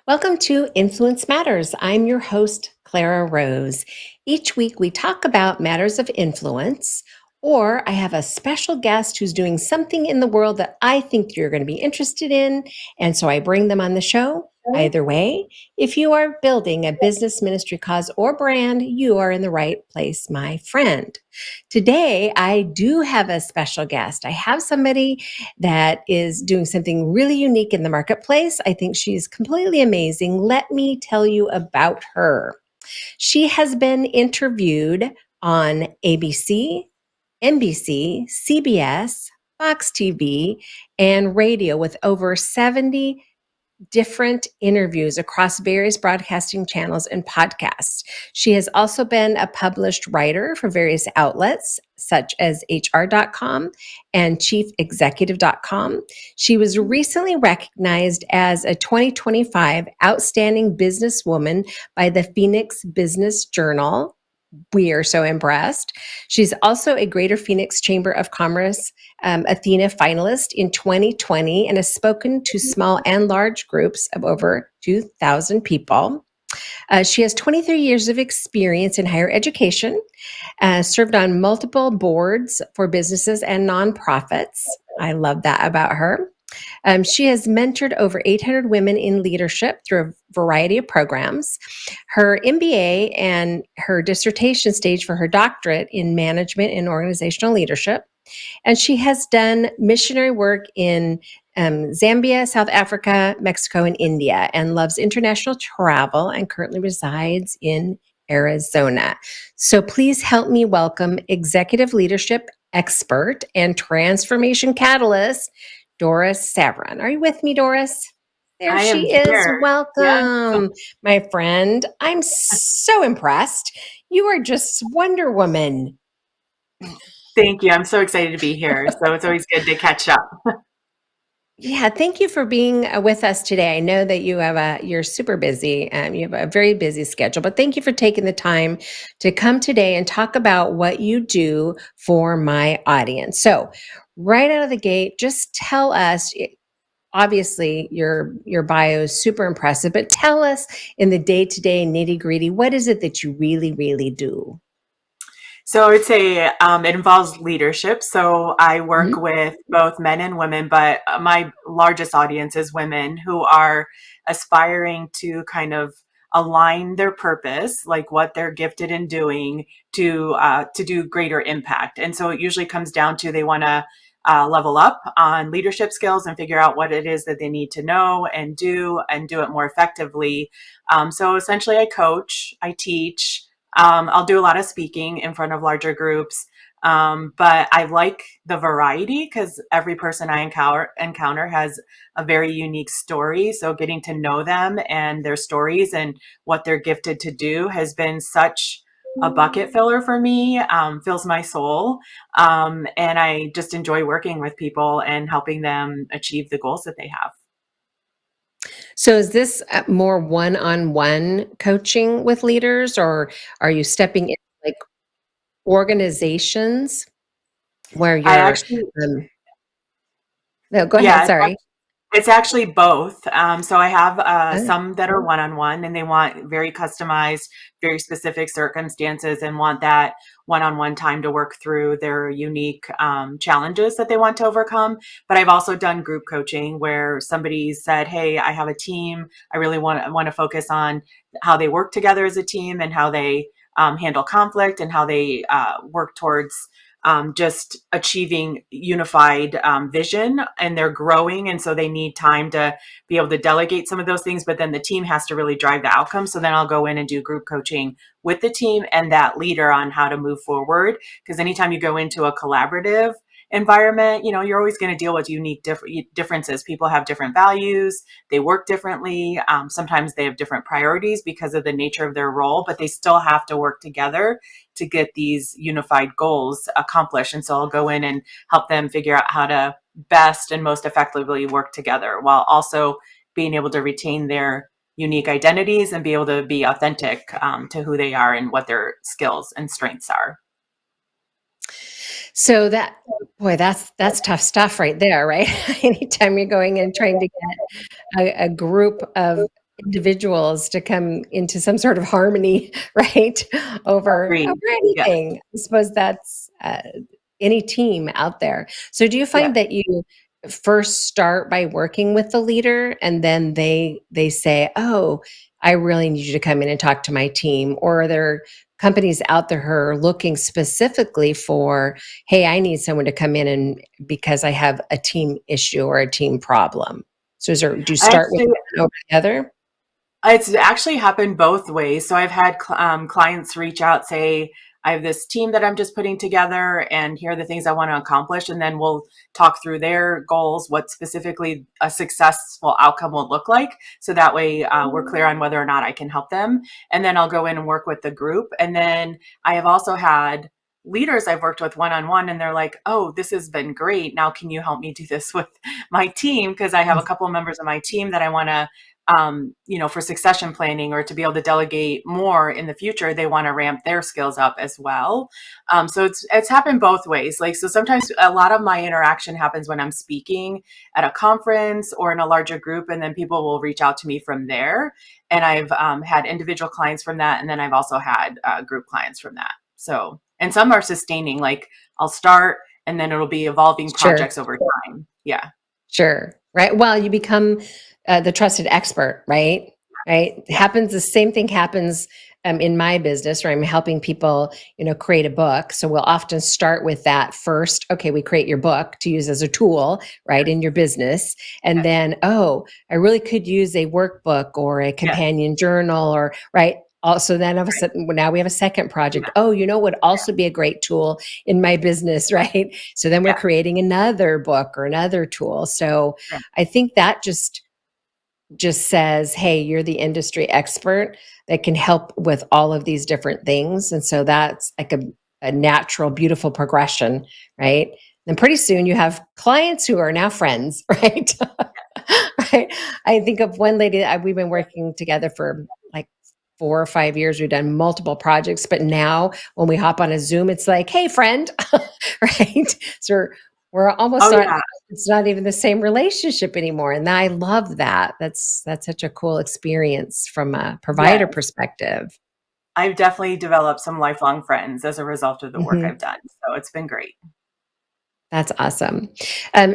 Welcome to Influence Matters. I'm your host, Clara Rose. Each week we talk about matters of influence, or I have a special guest who's doing something in the world that I think you're going to be interested in, and so I bring them on the show. Either way, if you are building a business, ministry, cause, or brand, you are in the right place, my friend. Today, I do have a special guest. I have somebody that is doing something really unique in the marketplace. I think she's completely amazing. Let me tell you about her. She has been interviewed on ABC, NBC, CBS, Fox TV, and radio with over 70 different interviews across various broadcasting channels and podcasts. She has also been a published writer for various outlets such as HR.com and ChiefExecutive.com. She was recently recognized as a 2025 Outstanding Businesswoman by the Phoenix Business Journal. We are so impressed. She's also a Greater Phoenix Chamber of Commerce Athena finalist in 2020 and has spoken to small and large groups of over 2,000 people. She has 23 years of experience in higher education, served on multiple boards for businesses and nonprofits. I love that about her. She has mentored over 800 women in leadership through a variety of programs. Her MBA and her dissertation stage for her doctorate in management and organizational leadership. And she has done missionary work in Zambia, South Africa, Mexico, and India, and loves international travel and currently resides in Arizona. So please help me welcome executive leadership expert and transformation catalyst, Doris Savron. Are you with me, Doris? There I am she is. here. Yes. Welcome, my friend. I'm so impressed. You are just Wonder Woman. Thank you. I'm so excited to be here. So it's always good to catch up. Yeah, thank you for being with us today. I know that you're super busy. You have a very busy schedule, but thank you for taking the time to come today and talk about what you do for my audience. So, right out of the gate, just tell us. Obviously, your bio is super impressive, but tell us in the day-to-day nitty-gritty, what is it that you really, really do? So I would say it involves leadership. So I work Mhm. with both men and women, but my largest audience is women who are aspiring to kind of align their purpose, like what they're gifted in doing, to do greater impact. And so it usually comes down to they want to level up on leadership skills and figure out what it is that they need to know and do it more effectively. So essentially, I coach, I teach. I'll do a lot of speaking in front of larger groups. But I like the variety because every person I encounter has a very unique story. So getting to know them and their stories and what they're gifted to do has been such a bucket filler for me, fills my soul. And I just enjoy working with people and helping them achieve the goals that they have. So is this more one-on-one coaching with leaders, or are you stepping in like organizations where I you're actually, no, go ahead, yeah, sorry. it's actually both. So I have Uh, some that are one-on-one and they want very customized, very specific circumstances and want that one-on-one time to work through their unique challenges that they want to overcome. But I've also done group coaching where somebody said, "Hey, I have a team. I really want to focus on how they work together as a team and how they handle conflict and how they work towards." Just achieving unified vision, and they're growing, and so they need time to be able to delegate some of those things, but then the team has to really drive the outcome. So then I'll go in and do group coaching with the team and that leader on how to move forward, because anytime you go into a collaborative environment, you're always going to deal with unique differences. People have different values, they work differently, sometimes they have different priorities because of the nature of their role, but they still have to work together to get these unified goals accomplished. And so I'll go in and help them figure out how to best and most effectively work together while also being able to retain their unique identities and be able to be authentic to who they are and what their skills and strengths are. so that boy, that's tough stuff right there, right? Anytime you're going and trying to get a group of individuals to come into some sort of harmony, right? Over Agreed. Yeah. anything. I suppose that's any team out there. So do you Yeah. find that you first start by working with the leader and then they say, "Oh, I really need you to come in and talk to my team," or are there companies out there who are looking specifically for, "Hey, I need someone to come in and because I have a team issue or a team problem." So do you I start with actually one over the other? It's actually happened both ways. So I've had clients reach out, say, I have this team that I'm just putting together, and here are the things I want to accomplish. And then we'll talk through their goals, what specifically a successful outcome will look like. So that way we're clear on whether or not I can help them. And then I'll go in and work with the group. And then I have also had leaders I've worked with one on one, and they're like, oh, this has been great. Now, can you help me do this with my team? Because I have a couple of members of my team that I want to for succession planning or to be able to delegate more in the future, they want to ramp their skills up as well. So it's happened both ways. Like, so sometimes a lot of my interaction happens when I'm speaking at a conference or in a larger group, and then people will reach out to me from there. And I've had individual clients from that, and then I've also had group clients from that. So, and some are sustaining. Like, I'll start, and then it'll be evolving Sure. projects over time. Yeah, Sure. Right. Well, you become the trusted expert, right? Right. yeah, Happens. The same thing happens in my business where I'm helping people, create a book. So we'll often start with that first. Okay, we create your book to use as a tool, right, in your business. And yeah, then, oh, I really could use a workbook or a yeah, companion journal or, right. Also, then all of a right, sudden, now we have a second yeah, project. Oh, would also be a great tool in my business, right? So then we're yeah. creating another book or another tool. So Yeah. I think that just says, hey, you're the industry expert that can help with all of these different things. And so that's like a natural, beautiful progression, right? Then pretty soon you have clients who are now friends, right? Right. I think of one lady that we've been working together for like 4 or 5 years. We've done multiple projects, but now when we hop on a Zoom, it's like, hey, friend, right? So we're almost Oh not, yeah. it's not even the same relationship anymore. And I love that. That's such a cool experience from a provider Yes. perspective. I've definitely developed some lifelong friends as a result of the work Mhm. I've done. So it's been great. That's awesome.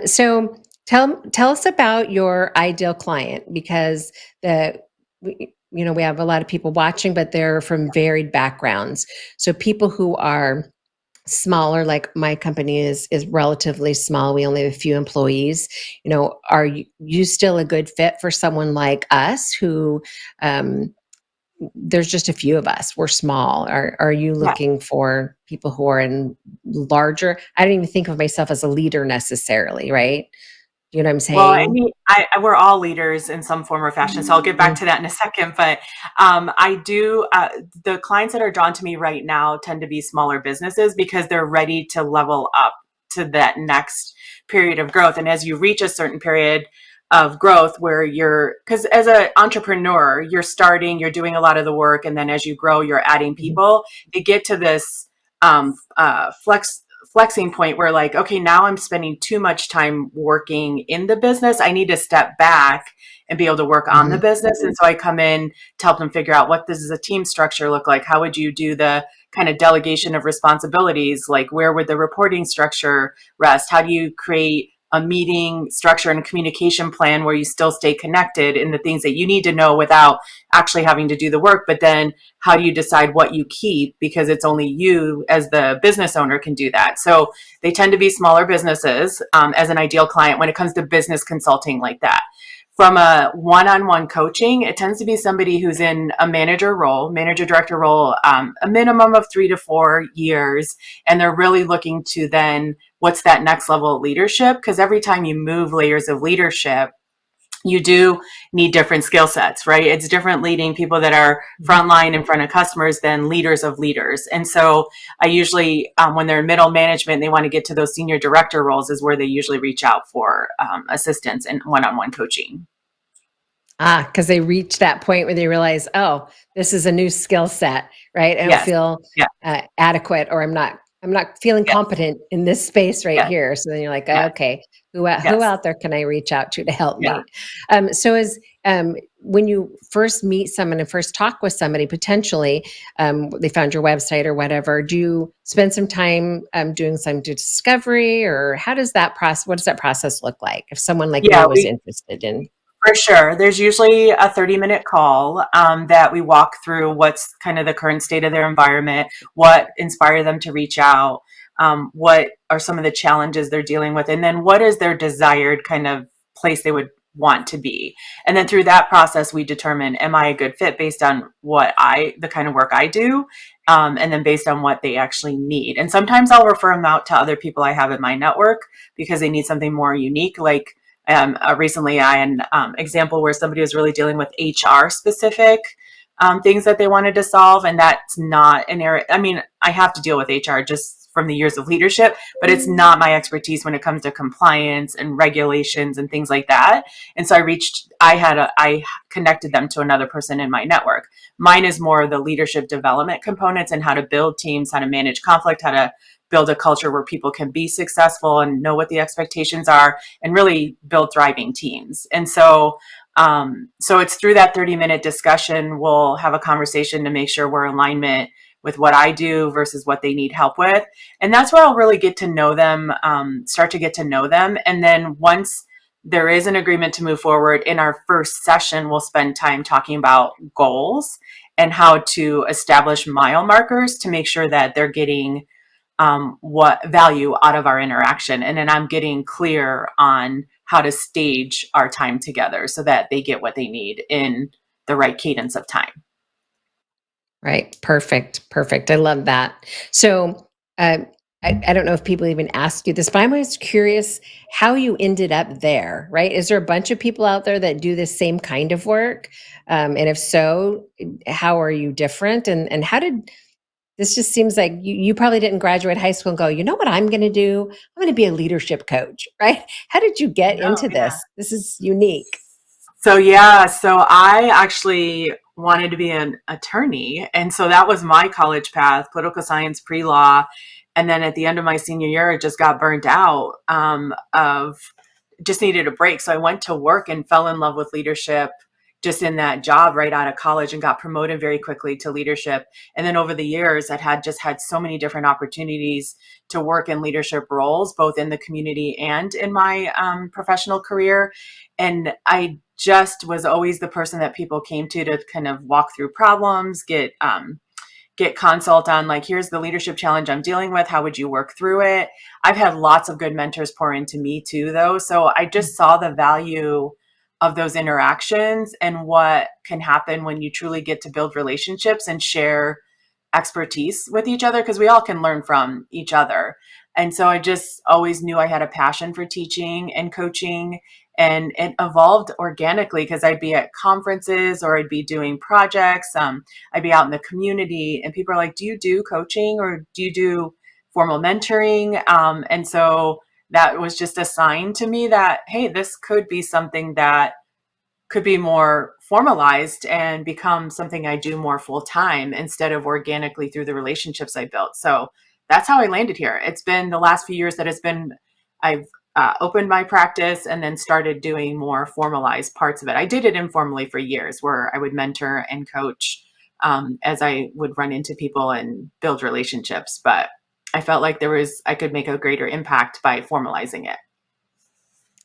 So tell us about your ideal client because we have a lot of people watching, but they're from varied backgrounds. So people who are smaller, like my company is relatively small. We only have a few employees. Are you still a good fit for someone like us who um, there's just a few of us. We're small. Are you Yeah. looking for people who are in larger? I don't even think of myself as a leader necessarily, right? You know what I'm Well, I saying? mean, we're all leaders in some form or fashion. So I'll get back Mhm. to that in a second. But I do, the clients that are drawn to me right now tend to be smaller businesses because they're ready to level up to that next period of growth. And as you reach a certain period of growth where because as an entrepreneur, you're starting, you're doing a lot of the work. And then as you grow, you're adding Mhm. people. You get to this flexing point where like, okay, now I'm spending too much time working in the business. I need to step back and be able to work on the Mhm. business. And so I come in to help them figure out what does a team structure look like? How would you do the kind of delegation of responsibilities? Like where would the reporting structure rest? How do you create a meeting structure and a communication plan where you still stay connected in the things that you need to know without actually having to do the work? But then how do you decide what you keep? Because it's only you as the business owner can do that. So they tend to be smaller businesses as an ideal client when it comes to business consulting like that. From a one-on-one coaching, it tends to be somebody who's in a manager director role, a minimum of 3 to 4 years, and they're really looking to then what's that next level of leadership? Because every time you move layers of leadership, you do need different skill sets, right? It's different leading people that are Mhm. frontline in front of customers than leaders of leaders. And so I usually, when they're in middle management, they want to get to those senior director roles is where they usually reach out for assistance and one-on-one coaching. Because they reach that point where they realize, oh, this is a new skill set, right? I don't Yes. feel Yeah. adequate, or I'm not feeling Yes. competent in this space right Yes. here. So then you're like, Yes. okay, Who Yes. out there can I reach out to help Yeah. me? So as when you first meet someone and first talk with somebody, potentially they found your website or whatever, do you spend some time doing some discovery, or how does that process? What does that process look like if someone like me Yeah, was interested in? for sure. There's usually a 30-minute call that we walk through what's kind of the current state of their environment, what inspired them to reach out, what are some of the challenges they're dealing with, and then what is their desired kind of place they would want to be. And then through that process, we determine, am I a good fit based on the kind of work I do, and then based on what they actually need. And sometimes I'll refer them out to other people I have in my network because they need something more unique, like recently, I had an example where somebody was really dealing with HR specific things that they wanted to solve, and that's not an area. I mean, I have to deal with HR just from the years of leadership, but it's not my expertise when it comes to compliance and regulations and things like that. And so I connected them to another person in my network. Mine is more the leadership development components and how to build teams, how to manage conflict, how to build a culture where people can be successful and know what the expectations are and really build thriving teams. And so it's through that 30-minute discussion, we'll have a conversation to make sure we're in alignment with what I do versus what they need help with. And that's where I'll really get to know them, start to get to know them. And then once there is an agreement to move forward, in our first session, we'll spend time talking about goals and how to establish mile markers to make sure that they're getting what value out of our interaction. And then I'm getting clear on how to stage our time together so that they get what they need in the right cadence of time. Right. Perfect. Perfect. I love that. So, I don't know if people even ask you this, but I'm always curious how you ended up there, right? Is there a bunch of people out there that do this same kind of work? And if so, how are you different? And how did this just seems like you probably didn't graduate high school and go, you know what I'm going to do? I'm going to be a leadership coach, right? How did you get No, into yeah. this? This is unique. So I actually wanted to be an attorney. And so that was my college path, political science, pre-law. And then at the end of my senior year, I just got burnt out of just needed a break. So I went to work and fell in love with leadership just in that job right out of college and got promoted very quickly to leadership. And then over the years, I had just had so many different opportunities to work in leadership roles, both in the community and in my professional career. And I just was always the person that people came to kind of walk through problems, get consult on, like, here's the leadership challenge I'm dealing with. How would you work through it? I've had lots of good mentors pour into me too, though. So I just saw the value of those interactions and what can happen when you truly get to build relationships and share expertise with each other, because we all can learn from each other. And so I just always knew I had a passion for teaching and coaching, and it evolved organically because I'd be at conferences or I'd be doing projects. I'd be out in the community and people are like, do you do coaching or do you do formal mentoring? And so that was just a sign to me that, hey, this could be something that could be more formalized and become something I do more full time instead of organically through the relationships I built. So that's how I landed here. It's been the last few years that I've opened my practice and then started doing more formalized parts of it. I did it informally for years where I would mentor and coach as I would run into people and build relationships. But I felt like I could make a greater impact by formalizing it.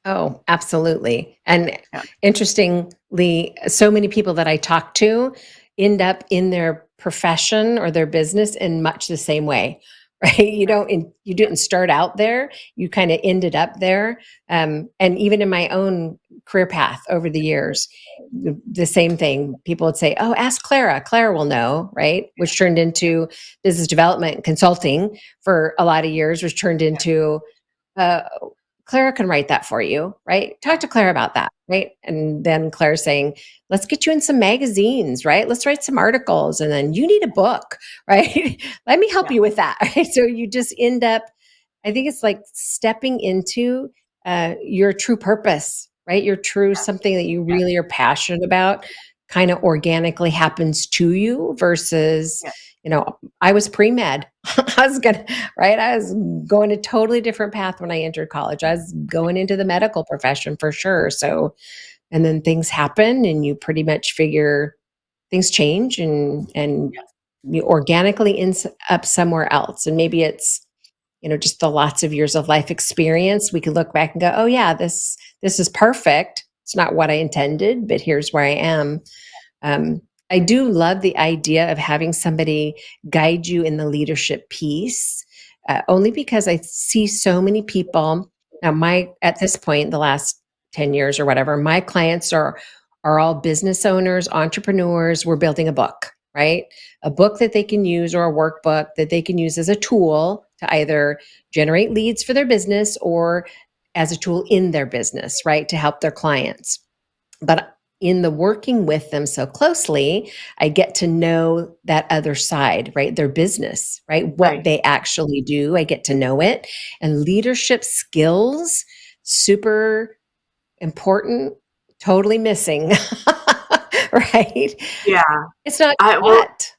Oh, absolutely. And Yeah. interestingly, so many people that I talk to end up in their profession or their business in much the same way, right? You Yeah. didn't start out there, you kind of ended up there. And even in my own career path over the years, the same thing. People would say, "Oh, ask Clara. Clara will know," right? Which turned into business development consulting for a lot of years, which turned into uh, Clara can write that for you, right? Talk to Clara about that, right? And then Claire saying, let's get you in some magazines, right? Let's write some articles. And then you need a book, right? Let me help Yeah. you with that. Right? So you just end up, I think it's like stepping into your true purpose, right? Your true something that you Yeah. really are passionate about kind of organically happens to you versus Yeah. I was pre-med. I was gonna, right? I was going a totally different path when I entered college. I was going into the medical profession for sure. So, and then things happen and you pretty much figure things change and Yes. you organically ends up somewhere else. And maybe it's, just the lots of years of life experience. We could look back and go, oh yeah, this is perfect. It's not what I intended, but here's where I am. um, I do love the idea of having somebody guide you in the leadership piece, only because I see so many people. Now, at this point, the last 10 years or whatever, my clients are all business owners, entrepreneurs. We're building a book, right? A book that they can use or a workbook that they can use as a tool to either generate leads for their business or as a tool in their business, right? To help their clients. But in the working with them so closely, I get to know that other side, right? Their business, right? What Right. they actually do. I get to know it. And leadership skills, super important, totally missing. Right? Yeah. It's not Well, taught,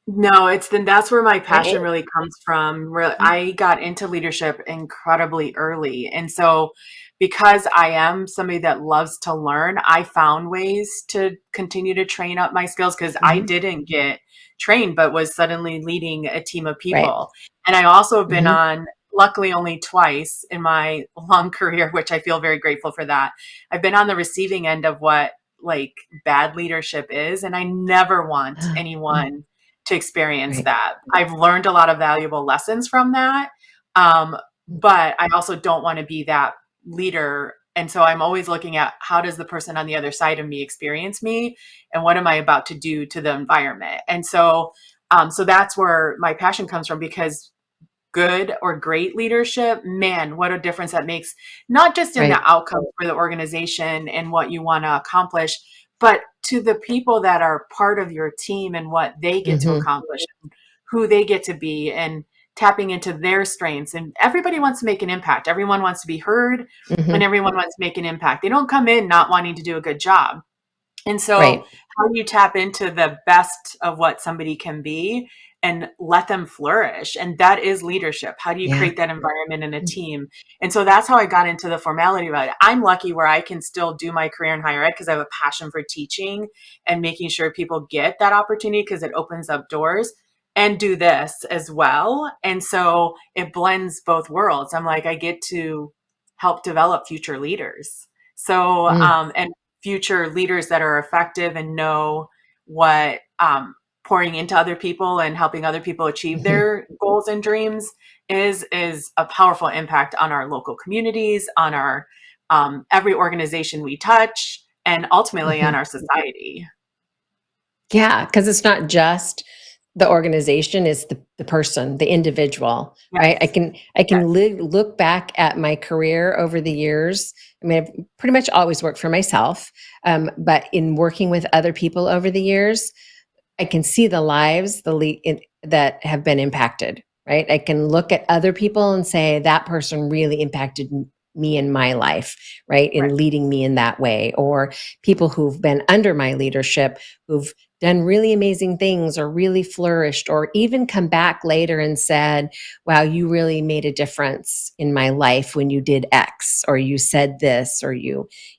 no, it's then that's where my right? passion really comes from. I got into leadership incredibly early. And so because I am somebody that loves to learn, I found ways to continue to train up my skills because I Mm-hmm. didn't get trained, but was suddenly leading a team of Right. people. And I also have been Mm-hmm. on, luckily only twice in my long career, which I feel very grateful for that. I've been on the receiving end of what like bad leadership is. And I never want anyone to experience Right. that. I've learned a lot of valuable lessons from that. But I also don't want to be that leader. And so I'm always looking at how does the person on the other side of me experience me and what am I about to do to the environment? And so that's where my passion comes from because good or great leadership, man, what a difference that makes, not just in the Right. outcome for the organization and what you want to accomplish, but to the people that are part of your team and what they get to Mm-hmm. accomplish, who they get to be, and tapping into their strengths. And everybody wants to make an impact. Everyone wants to be heard and Mm-hmm. everyone wants to make an impact. They don't come in not wanting to do a good job. And so, Right. how do you tap into the best of what somebody can be and let them flourish? And that is leadership. How do you Yeah. create that environment in a team? And so that's how I got into the formality about it. I'm lucky where I can still do my career in higher ed because I have a passion for teaching and making sure people get that opportunity because it opens up doors and do this as well. And so it blends both worlds. I'm like, I get to help develop future leaders. So, Mm. and future leaders that are effective and know what pouring into other people and helping other people achieve Mm-hmm. their goals and dreams is a powerful impact on our local communities, on our every organization we touch, and ultimately on Mm-hmm. our society. Yeah, because it's not just the organization, it's the person, the individual, right? I Yes, can I yes, can look back at my career over the years. I mean, I've pretty much always worked for myself, but in working with other people over the years, I can see the lives that have been impacted, right? I can look at other people and say that person really impacted me in my life, right? right, In leading me in that way, or people who've been under my leadership who've done really amazing things or really flourished, or even come back later and said, wow, you really made a difference in my life when you did X, or you said this, or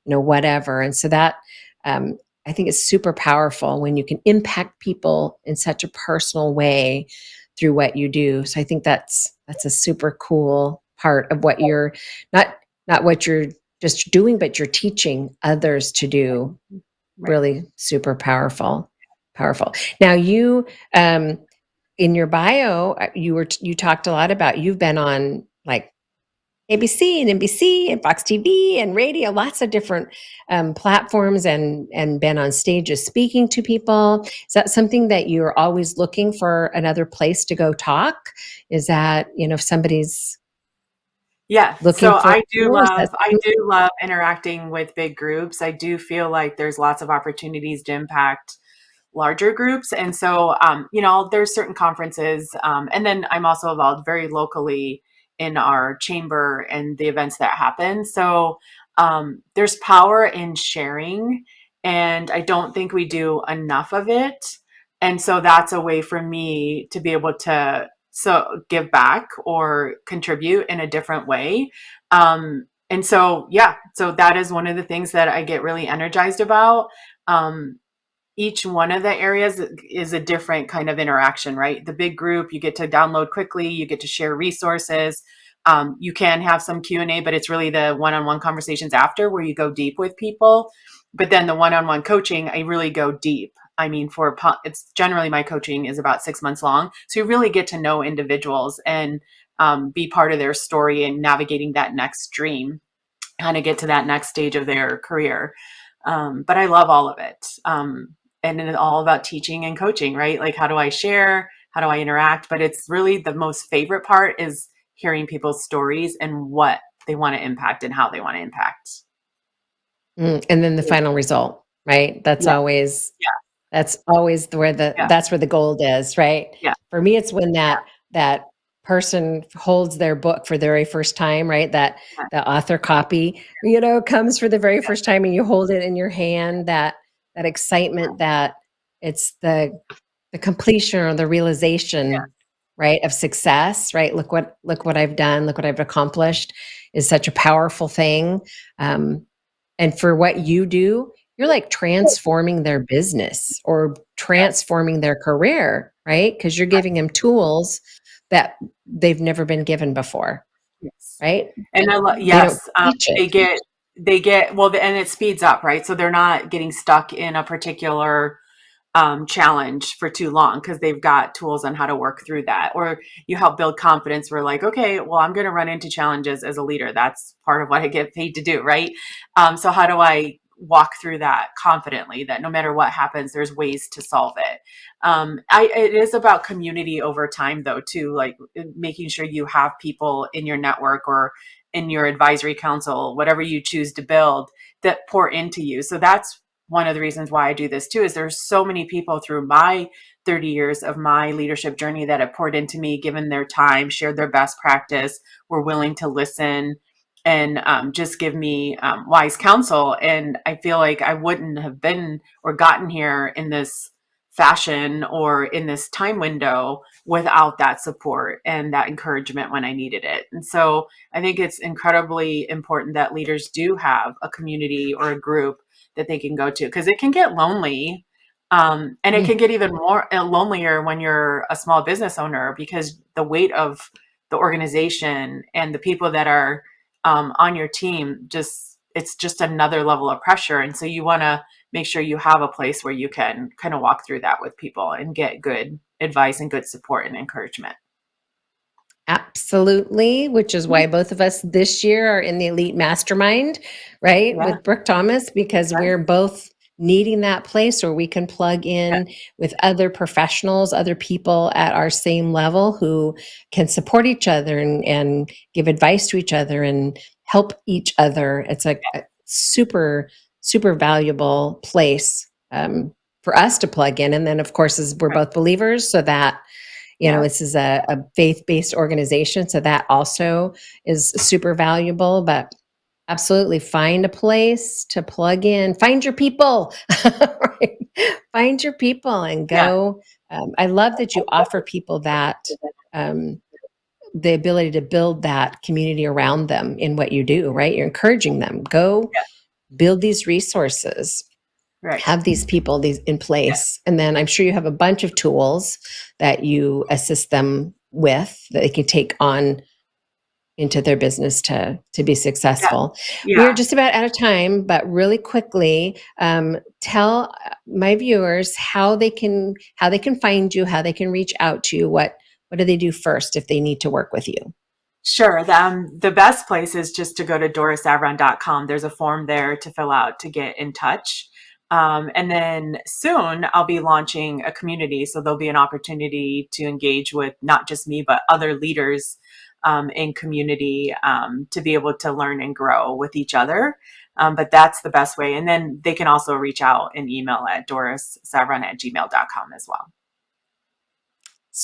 whatever. And so that, um, I think it's super powerful when you can impact people in such a personal way through what you do. So I think that's a super cool part of what you're not not what you're just doing, but you're teaching others to do. right. Really super powerful. Powerful. Now you in your bio, you talked a lot about you've been on like ABC and NBC and Fox TV and radio, lots of different platforms, and been on stages speaking to people. Is that something that you're always looking for another place to go talk? Is that, if somebody's Yes. So looking for you, is that I do love interacting with big groups. I do feel like there's lots of opportunities to impact larger groups. And so, there's certain conferences. And then I'm also involved very locally in our chamber and the events that happen. So there's power in sharing. And I don't think we do enough of it. And so that's a way for me to be able to give back or contribute in a different way. And so, yeah, so that is one of the things that I get really energized about. Um, each one of the areas is a different kind of interaction, right? The big group, you get to download quickly, you get to share resources. You can have some Q&A, but it's really the one-on-one conversations after where you go deep with people. But then the one-on-one coaching, I really go deep. I mean, it's generally my coaching is about 6 months long. So you really get to know individuals and be part of their story and navigating that next dream, kind of get to that next stage of their career. But I love all of it. And it's all about teaching and coaching, right? Like, how do I share? How do I interact? But it's really the most favorite part is hearing people's stories and what they want to impact and how they want to impact. And then the final result, right? Yeah, yeah, That's always yeah, that's where the gold is, right? yeah, For me, it's when yeah, that person holds their book for the very first time, right? That yeah, the author copy, comes for the very first time and you hold it in your hand, that excitement that it's the completion or the yeah, realization, right, of success, right? Look what I've done, look what I've accomplished is such a powerful thing. Um, and for what you do, you're like transforming their business or yes, transforming their career, right? Because you're giving them tools that they've never been given before, yes. right? And They don't yes, teach it. they get well, and it speeds up, right? So they're not getting stuck in a particular challenge for too long because they've got tools on how to work through that. Or you help build confidence. We're like, okay, well, I'm going to run into challenges as a leader. That's part of what I get paid to do, right? So how do I walk through that confidently? That no matter what happens, there's ways to solve it. It is about community over time, though, too. Like making sure you have people in your network or in your advisory council, whatever you choose to build, that pour into you. So that's one of the reasons why I do this too, is there's so many people through my 30 years of my leadership journey that have poured into me, given their time, shared their best practice, were willing to listen and just give me wise counsel. And I feel like I wouldn't have been or gotten here in this fashion or in this time window without that support and that encouragement when I needed it. And so I think it's incredibly important that leaders do have a community or a group that they can go to because it can get lonely. And it Mm. can get even more lonelier when you're a small business owner because the weight of the organization and the people that are on your team, just it's just another level of pressure. And so you want to make sure you have a place where you can kind of walk through that with people and get good advice and good support and encouragement. Absolutely, which is why both of us this year are in the Elite Mastermind, right, Yeah, with Brooke Thomas, because right, we're both needing that place where we can plug yeah, in with other professionals, other people at our same level who can support each other and give advice to each other and help each other. It's a super, super valuable place for us to plug in. And then, of course, as we're right, both believers, so that yeah, this is a faith-based organization, so that also is super valuable. But absolutely, find a place to plug in. Find your people, right? Find your people and yeah, go. I love that you offer people that the ability to build that community around them in what you do. Right? You're encouraging them. Go yeah, build these resources, right, have these people these in place, and then I'm sure you have a bunch of tools that you assist them with that they can take on into their business to be yeah, successful. We are yeah. just about out of time, but really quickly, tell my viewers how they can find you, how they can reach out to you. What do they do first if they need to work with you? Sure. The best place is just to go to dorisavron.com. There's a form there to fill out to get in touch. And then soon I'll be launching a community. So there'll be an opportunity to engage with not just me, but other leaders in community to be able to learn and grow with each other. But that's the best way. And then they can also reach out and email at dorissavron@gmail.com as well.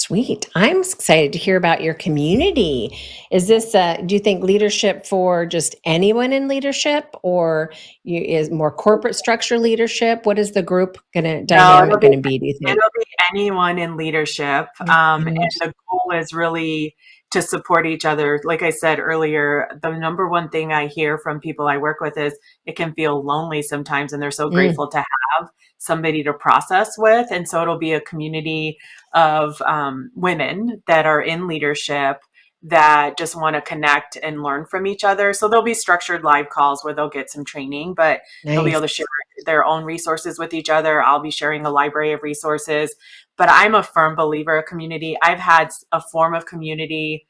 Sweet. I'm excited to hear about your community. Is this, do you think leadership for just anyone in leadership, or is more corporate structure leadership? What is the group No, dynamic going to be, do you think? it'll be anyone in leadership. And the goal is really to support each other. Like I said earlier, the number one thing I hear from people I work with is it can feel lonely sometimes, and they're so Mm, grateful to have somebody to process with. And so it'll be a community of women that are in leadership that just want to connect and learn from each other. So there'll be structured live calls where they'll get some training, but they'll be able nice. to share their own resources with each other. I'll be sharing a library of resources. But I'm a firm believer of community. I've had a form of community,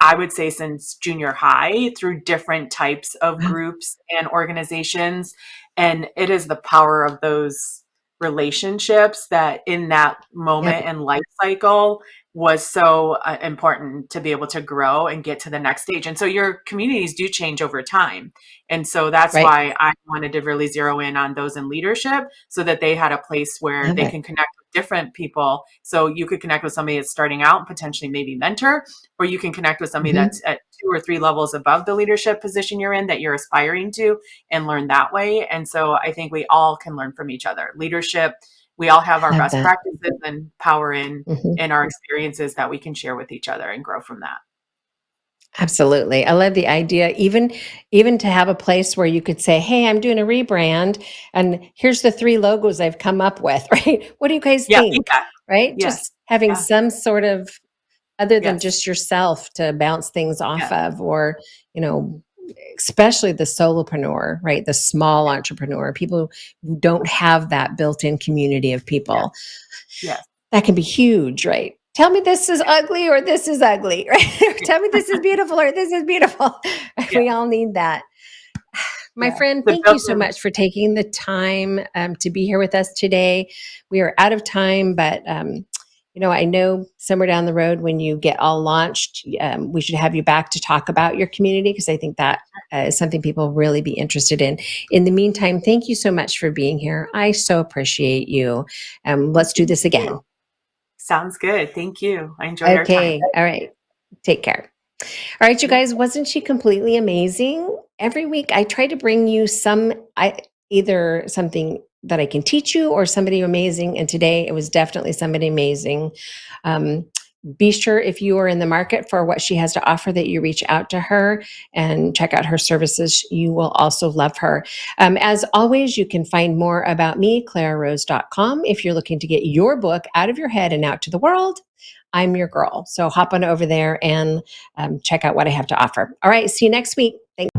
I would say, since junior high through different types of Wow. groups and organizations. And it is the power of those relationships that in that Yep. moment and life cycle was so important to be able to grow and get to the next stage. And so your communities do change over time. And so that's Right. why I wanted to really zero in on those in leadership so that they had a place where Love they it. can connect with different people. So you could connect with somebody that's starting out and potentially maybe mentor, or you can connect with somebody Hmm. that's at 2 or 3 levels above the leadership position you're in that you're aspiring to and learn that way. And so I think we all can learn from each other. Leadership, we all have our Love best that. practices and power Hmm. in our experiences that we can share with each other and grow from that. Absolutely. I love the idea, even to have a place where you could say, "Hey, I'm doing a rebrand and here's the three logos I've come up with," right? What do you guys Yeah, think? yeah, Right? yes, Just having yeah, some sort of other than yes, just yourself to bounce things off yes, of, or, you know, especially the solopreneur, right? The small entrepreneur, people who don't have that built-in community of yes, people. yes, That can be huge, right? Tell me this is ugly or this is ugly, right? Or yes, tell me this is beautiful or this is beautiful. yes, We all need that. My yes. friend, The thank you so built-in, much for taking the time to be here with us today. We are out of time, but I know somewhere down the road when you get all launched, we should have you back to talk about your community, because I think that is something people really be interested in. In the meantime, thank you so much for being here. I so appreciate you. well, Let's do thank this you. again. Sounds good. Thank you. I enjoyed our time. Okay. All right. Take care. All right, you Yep. guys, wasn't she completely amazing? Every week I try to bring you either something that I can teach you or somebody amazing. And today it was definitely somebody amazing. Um, be sure, if you are in the market for what she has to offer, that you reach out to her and check out her services. You will also love her. As always, you can find more about me, clararose.com, if you're looking to get your book out of your head and out to the world. I'm your girl. So hop on over there and check out what I have to offer. All right. See you next week. Thanks.